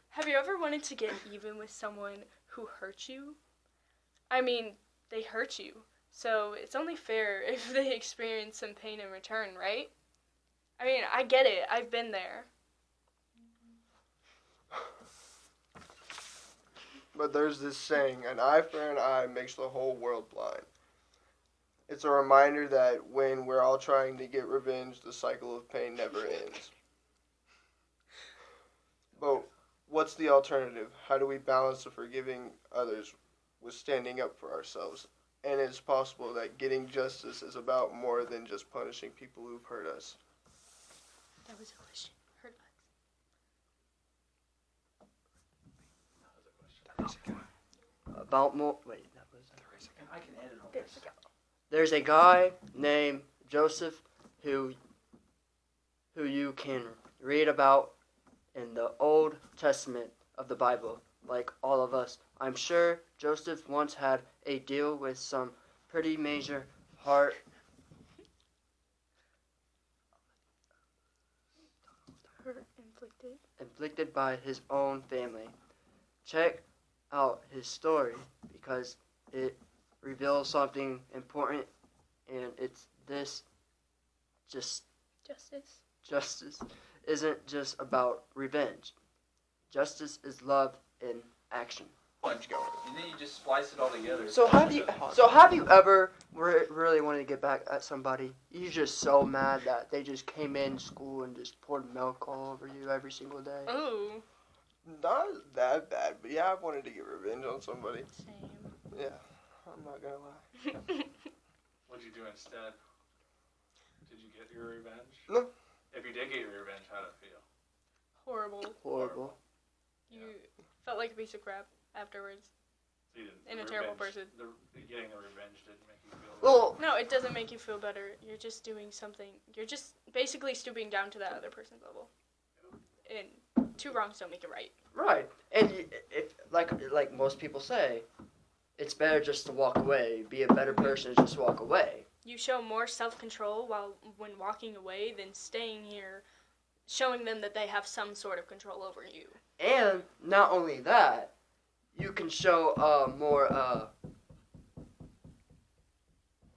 Have you ever wanted to get even with someone who hurt you? I mean, they hurt you, so it's only fair if they experience some pain in return, right? I mean, I get it. I've been there. But there's this saying, an eye for an eye makes the whole world blind. It's a reminder that when we're all trying to get revenge, the cycle of pain never ends. But what's the alternative? How do we balance the forgiving others with standing up for ourselves? And it's possible that getting justice is about more than just punishing people who've hurt us. That was a question. Hurt us. About more. Wait, that was. I can edit all this. There's a guy named Joseph who you can read about in the Old Testament of the Bible, like all of us. I'm sure Joseph once had a deal with some pretty major hurt inflicted by his own family. Check out his story because it reveals something important, and it's this: justice isn't just about revenge. Justice is love in action. And then you just splice it all together. So have you ever really wanted to get back at somebody? You're just so mad that they just came in school and just poured milk all over you every single day. Ooh. Not that bad, but yeah, I've wanted to get revenge on somebody. Same. Yeah, I'm not gonna lie. What'd you do instead? Did you get your revenge? No. If you did get your revenge, how'd it feel? Horrible. You felt like a piece of crap afterwards. So And a terrible person. Getting the revenge didn't make you feel Well, No, it doesn't make you feel better. You're just doing something. You're just basically stooping down to that other person's level. And two wrongs don't make it right. right. And if like most people say, it's better just to walk away. Be a better person, just walk away. You show more self-control when walking away than staying here, showing them that they have some sort of control over you. And not only that, you can show more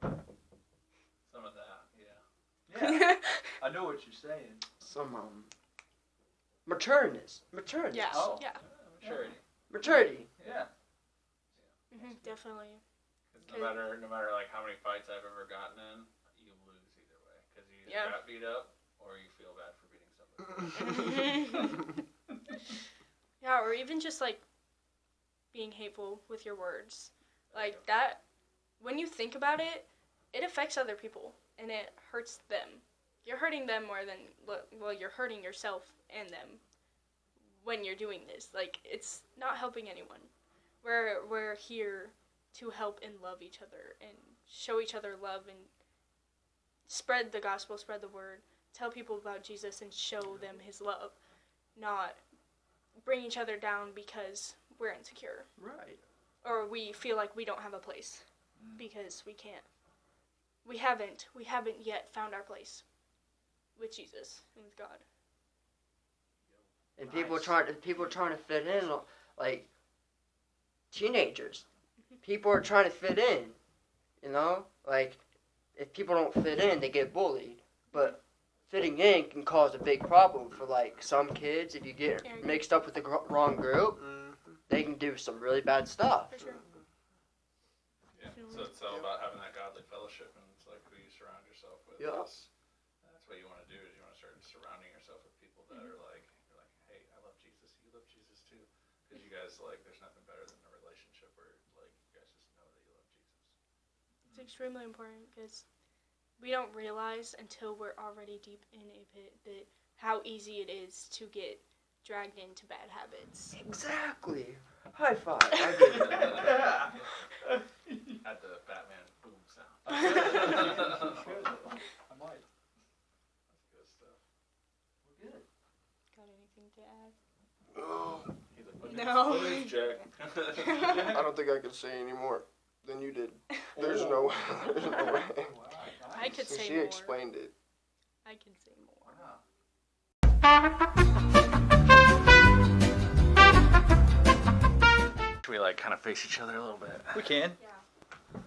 Some of that, yeah. I know what you're saying. some maturity. Yeah. Oh. Yeah. Maturity. Yeah. Definitely. No matter like how many fights I've ever gotten in, you lose either way. Because you either got beat up or you feel bad for beating somebody. Yeah, or even just like being hateful with your words. Like that, when you think about it, it affects other people and it hurts them. You're hurting them more than, well, you're hurting yourself and them when you're doing this. Like, it's not helping anyone. We're here to help and love each other and show each other love and spread the gospel, spread the word, tell people about Jesus and show them his love, not bring each other down because we're insecure. Right. Or we feel like we don't have a place because we can't. We haven't yet found our place with Jesus and with God. And people trying to fit in, like teenagers. People are trying to fit in, you know? Like, if people don't fit in, they get bullied. But fitting in can cause a big problem for, like, some kids. If you get mixed up with the wrong group, they can do some really bad stuff. For sure. Yeah, so it's all about having that godly fellowship, and it's like who you surround yourself with. Yeah. That's what you want to do, is you want to start surrounding yourself with people that are like, you're like, hey, I love Jesus, you love Jesus too. Because you guys, like, there's nothing better than a relationship where, like, you guys just know that you love Jesus. It's extremely important because we don't realize until we're already deep in a pit that how easy it is to get dragged into bad habits. Exactly. High five. I get it. At the Batman boom sound. I might. That's good stuff. We're good. Got anything to add? He's like, No. What is Jack? I don't think I could say any more than you did. There's no way. There's no way. Wow, I nice. could say She more. explained it. I can say more. Wow. Should we like kind of face each other a little bit? We can. Yeah.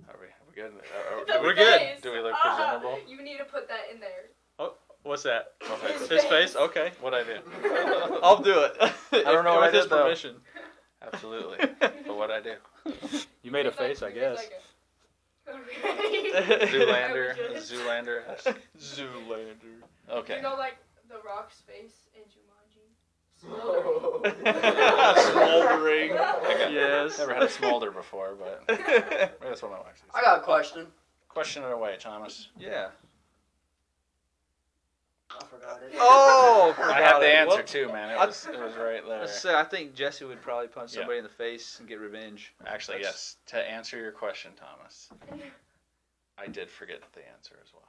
Are we good? We're good. Face. Do we look presentable? You need to put that in there. What's that? Okay. His face? Okay. What'd I do? I'll do it. I don't know what I with his did, though. permission. Absolutely. But what'd I do? You made a He's like- face, I he's guess. like a- Zoolander. Are we good? Zoolander. Zoolander. Okay. You know, like the Rock's face in Jumanji. Smoldering. Yes. Never had a smolder before, but maybe that's what my wife says. I got a question. Question it away, Thomas. Yeah. I forgot it. Oh, I have the answer too, man. It was right there. Let's say I think Jesse would probably punch Yeah. somebody in the face and get revenge. Actually, That's- yes. To answer your question, Thomas, I did forget the answer as well.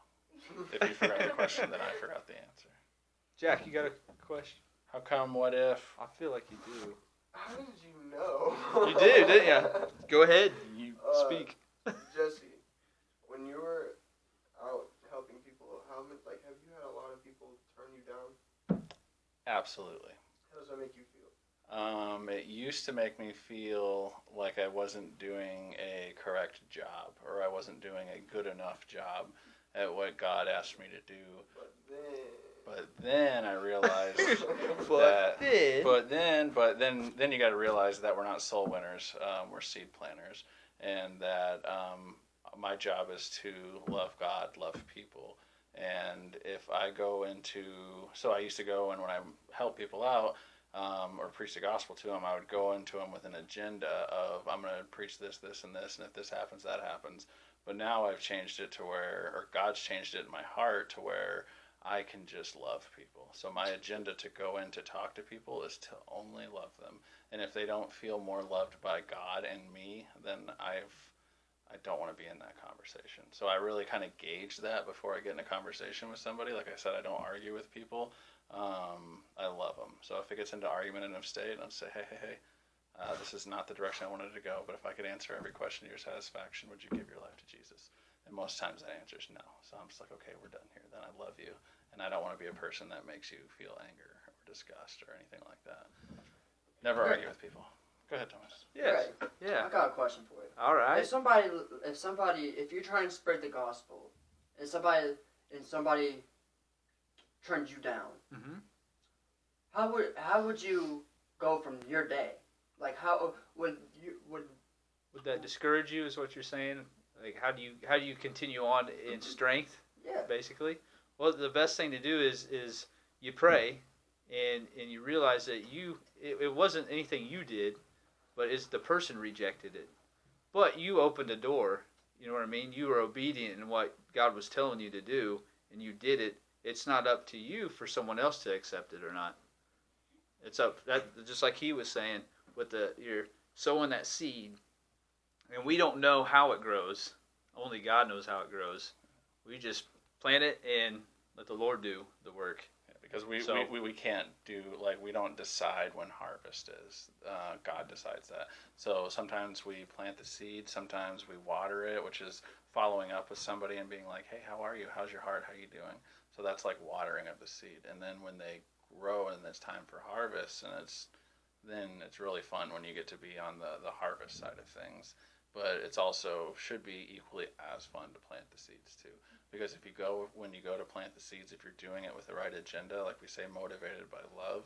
If you forgot the question, then I forgot the answer. Jack, you got a question? How come? What if? I feel like you do. How did you know? You did, didn't you? Go ahead. You speak. Jesse, when you were out helping people, have you had a lot of people turn you down? Absolutely. How does that make you feel? It used to make me feel like I wasn't doing a correct job, or I wasn't doing a good enough job at what God asked me to do. But then I realized But then you got to realize that we're not soul winners. We're seed planters, and that my job is to love God, love people. And if I go into, so I used to go and when I help people out or preach the gospel to them, I would go into them with an agenda of I'm going to preach this, this, and this, and if this happens, that happens. But now I've changed it to where, or God's changed it in my heart to where I can just love people. So my agenda to go in to talk to people is to only love them. And if they don't feel more loved by God and me, then I don't want to be in that conversation. So I really kind of gauge that before I get in a conversation with somebody. Like I said, I don't argue with people. I love them. So if it gets into argumentative state, I'll say, hey, this is not the direction I wanted to go, but if I could answer every question to your satisfaction, would you give your life to Jesus? And most times that answer is no. So I'm just like, okay, we're done here. Then I love you. And I don't want to be a person that makes you feel anger or disgust or anything like that. Never argue with people. Go ahead, Thomas. Yes. I Yeah. got a question for you. All right. If you're trying to spread the gospel, and somebody turns you down, Mm-hmm. how would you go from your day? Like how would Would that discourage you? Is what you're saying? Like how do you continue on in strength? yeah. Basically. Well, the best thing to do is you pray, and you realize that it wasn't anything you did, but it's the person rejected it. But you opened the door. You know what I mean? You were obedient in what God was telling you to do, and you did it. It's not up to you for someone else to accept it or not. It's up that just like he was saying with you're sowing that seed, and we don't know how it grows. Only God knows how it grows. We just plant it and let the Lord do the work. Yeah, because we can't do, like, we don't decide when harvest is. God decides that. So sometimes we plant the seed, sometimes we water it, which is following up with somebody and being like, hey, how are you? How's your heart? How you doing? So that's like watering of the seed. And then when they grow and it's time for harvest, and it's really fun when you get to be on the harvest side of things. But it's also should be equally as fun to plant the seeds too. Because when you go to plant the seeds, if you're doing it with the right agenda, like we say, motivated by love,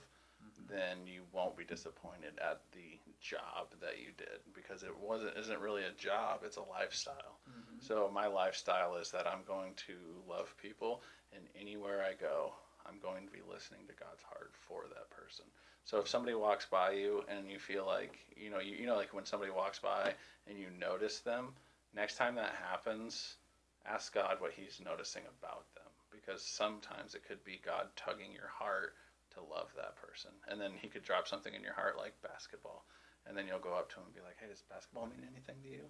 then you won't be disappointed at the job that you did, because isn't really a job, it's a lifestyle. Mm-hmm. So my lifestyle is that I'm going to love people, and anywhere I go, I'm going to be listening to God's heart for that person. So if somebody walks by you and you feel like, you know, like when somebody walks by and you notice them, next time that happens, ask God what he's noticing about them, because sometimes it could be God tugging your heart to love that person. And then he could drop something in your heart like basketball. And then you'll go up to him and be like, hey, does basketball mean anything to you?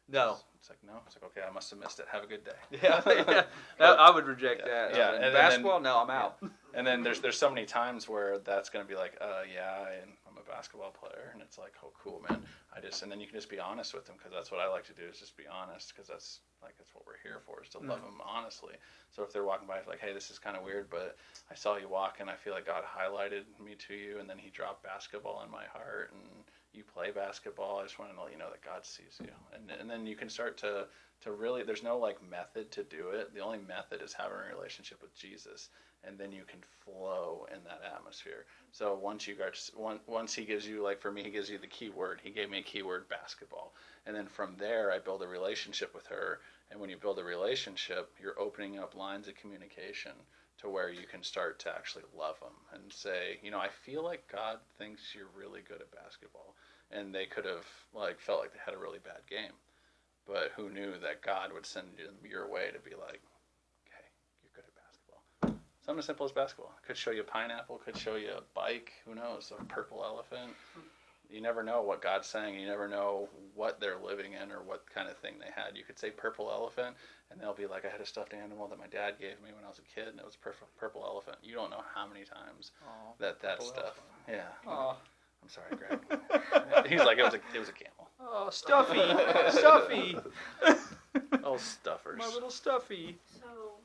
No. It's like, no. It's like, okay, I must have missed it. Have a good day. Yeah. I would reject that. Yeah. And And basketball, then- no, I'm out. And then there's so many times where that's going to be like, yeah, and I'm a basketball player. And it's like, oh, cool, man. And then you can just be honest with them, because that's what I like to do, is just be honest, because that's Like, that's what we're here for, is to love them honestly. So if they're walking by, it's like, hey, this is kind of weird, but I saw you walk, and I feel like God highlighted me to you, and then he dropped basketball in my heart, and you play basketball. I just want to let you know that God sees you. And then you can start to really, there's no like method to do it. The only method is having a relationship with Jesus, and then you can flow in that atmosphere. So once he gives you, like for me, he gives you the keyword. He gave me a keyword, basketball. And then from there, I build a relationship with her. And when you build a relationship, you're opening up lines of communication to where you can start to actually love them and say, I feel like God thinks you're really good at basketball. And they could have felt like they had a really bad game. But who knew that God would send them your way to be like, okay, you're good at basketball. Something as simple as basketball. Could show you a pineapple, could show you a bike, who knows, a purple elephant. You never know what God's saying. You never know what they're living in or what kind of thing they had. You could say purple elephant, and they'll be like, I had a stuffed animal that my dad gave me when I was a kid, and it was a purple elephant. You don't know how many times that stuff. Elephant. Yeah. I'm sorry, Greg. He's like, it was a camel. Oh, Stuffy. Stuffy. Oh, stuffers. My little Stuffy. So,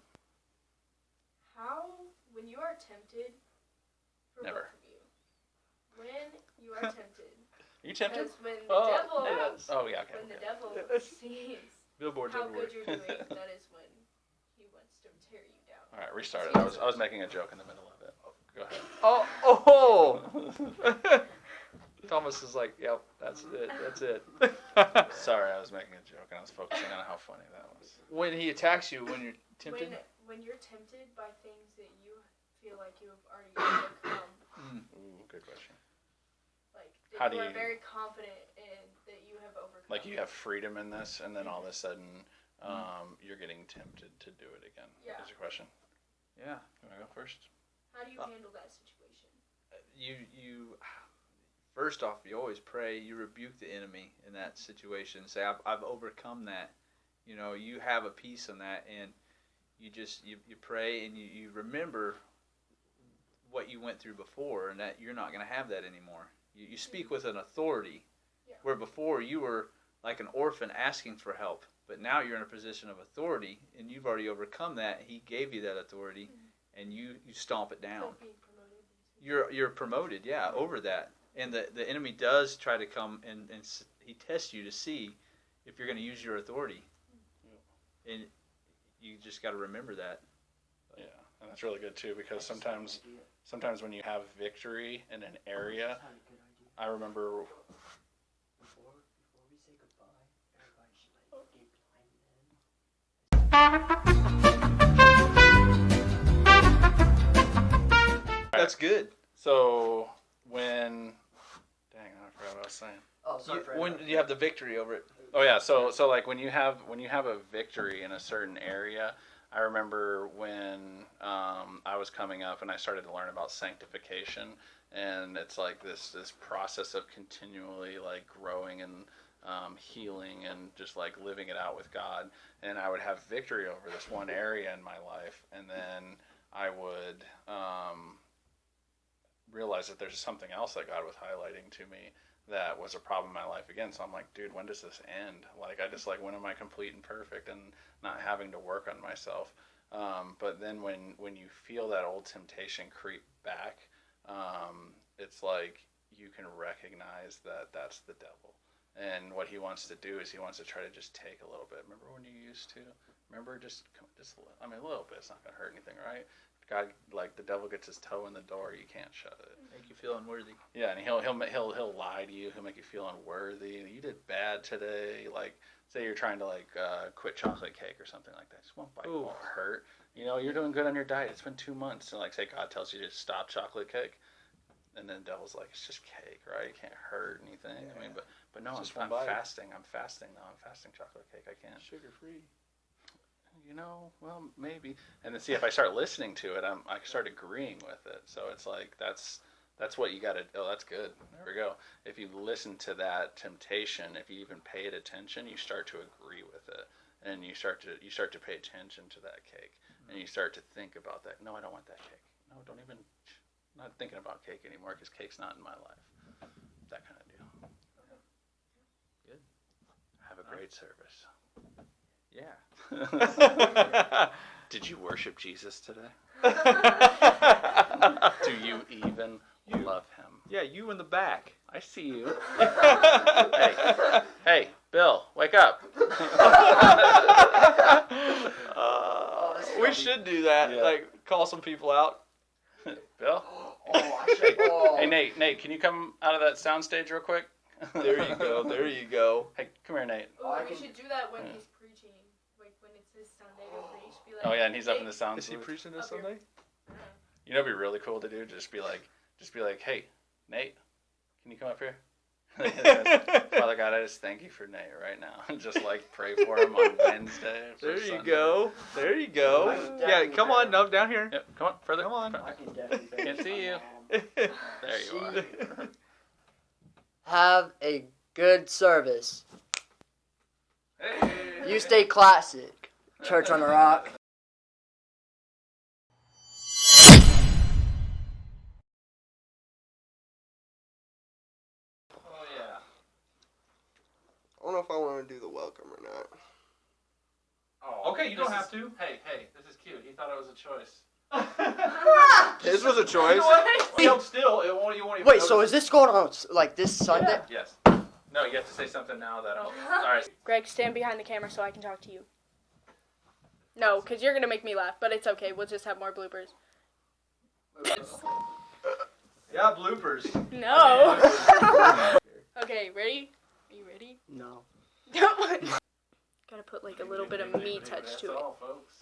when you are tempted, for Never. both of you, when you are tempted, Are you tempted? because when the devil, Yes. Oh, yeah, okay. when the devil sees Billboards how everywhere. good you're doing, that is when he wants to tear you down. All right, restart it. I was making a joke in the middle of it. Go ahead. Oh. Thomas is like, yep, that's it. Sorry, I was making a joke and I was focusing on how funny that was. When he attacks you, when you're tempted. When you're tempted by things that you feel like you have already overcome. Ooh, good question. Like, How that do you are you- very confident in that you have overcome. Like you have freedom in this, and then all of a sudden, you're getting tempted to do it again. Yeah. Is your question? Yeah. You want to go first? How do you handle that situation? You first off, you always pray. You rebuke the enemy in that situation. Say, I've overcome that. You have a peace in that, and you pray and you remember what you went through before, and that you're not going to have that anymore. You speak with an authority, where before you were like an orphan asking for help, but now you're in a position of authority, and you've already overcome that. He gave you that authority, and you stomp it down. Like being promoted. You're promoted, over that. And the enemy does try to come and he tests you to see if you're going to use your authority. And you just got to remember that. Yeah, and that's really good too, because sometimes when you have victory in an area, I remember. Before we say goodbye, everybody should get behind them. That's good. So when, dang, I forgot what I was saying. Oh, sorry. When you have the victory over it. Oh yeah, so like when you have a victory in a certain area, I remember when I was coming up and I started to learn about sanctification, and it's like this process of continually like growing and healing and just like living it out with God. And I would have victory over this one area in my life, and then I would realize that there's something else that God was highlighting to me that was a problem in my life again. So I'm like, dude, when does this end? Like, I just like, when am I complete and perfect and not having to work on myself? But then when you feel that old temptation creep back, it's like you can recognize that that's the devil. And what he wants to do is he wants to try to just take a little bit. Remember when you used to? Remember just I mean, a little bit's not going to hurt anything, right? God, like the devil gets his toe in the door, you can't shut it. Make you feel unworthy. Yeah, and he'll lie to you. He'll make you feel unworthy. You did bad today. Like, say you're trying to like quit chocolate cake or something like that. Just one bite won't hurt. You're doing good on your diet. It's been 2 months. And like, say God tells you to stop chocolate cake, and then the devil's like, it's just cake, right? It can't hurt anything. Yeah. I mean, but no, I'm fasting. I'm fasting now. I'm fasting chocolate cake. I can't. Sugar free. Well, maybe. And then see, if I start listening to it, I start agreeing with it. So it's like, that's what you got to, that's good. There we go. If you listen to that temptation, if you even pay it attention, you start to agree with it. And you start to pay attention to that cake. Mm-hmm. And you start to think about that. No, I don't want that cake. No, don't even, I'm not thinking about cake anymore because cake's not in my life. That kind of deal. Good. Have a great service. Yeah. Did you worship Jesus today? Do you even love him? Yeah, you in the back. I see you. Hey, Bill, wake up. We should do that. Yeah. Like, call some people out. Bill? Oh. Hey, Nate, can you come out of that soundstage real quick? There you go. There you go. Hey, come here, Nate. Oh, I we can- should do that when he's preaching. Like when it's his Sunday to preach. Be like, Oh yeah, and he's up in the "Hey, sound Is he booth. preaching this Up here. Sunday? You know, it'd be really cool to do. Just be like, hey, Nate, can you come up here? Father God, I just thank you for Nate right now. Just like pray for him on Wednesday. For There you Sunday. go. There you go. Yeah, come on, no, down here. Yep, come on, further. Come on. I can definitely Can't see you. There you are. Have a good service. Hey. You stay classic. Church on the Rock. Oh yeah. I don't know if I want to do the welcome or not. Oh, Okay, you don't this have is- to. Hey, this is cute. He thought it was a choice. His was a choice. Held still. It won't. You won't even Wait, so notice. is this going on like this Sunday? Yes. No, you have to say something now that I'll. All right. Greg, stand behind the camera so I can talk to you. No, because you're going to make me laugh, but it's okay. We'll just have more bloopers. Yeah, bloopers. No. Okay, ready? Are you ready? No. Gotta put like a little bit of me touch to it. All, folks.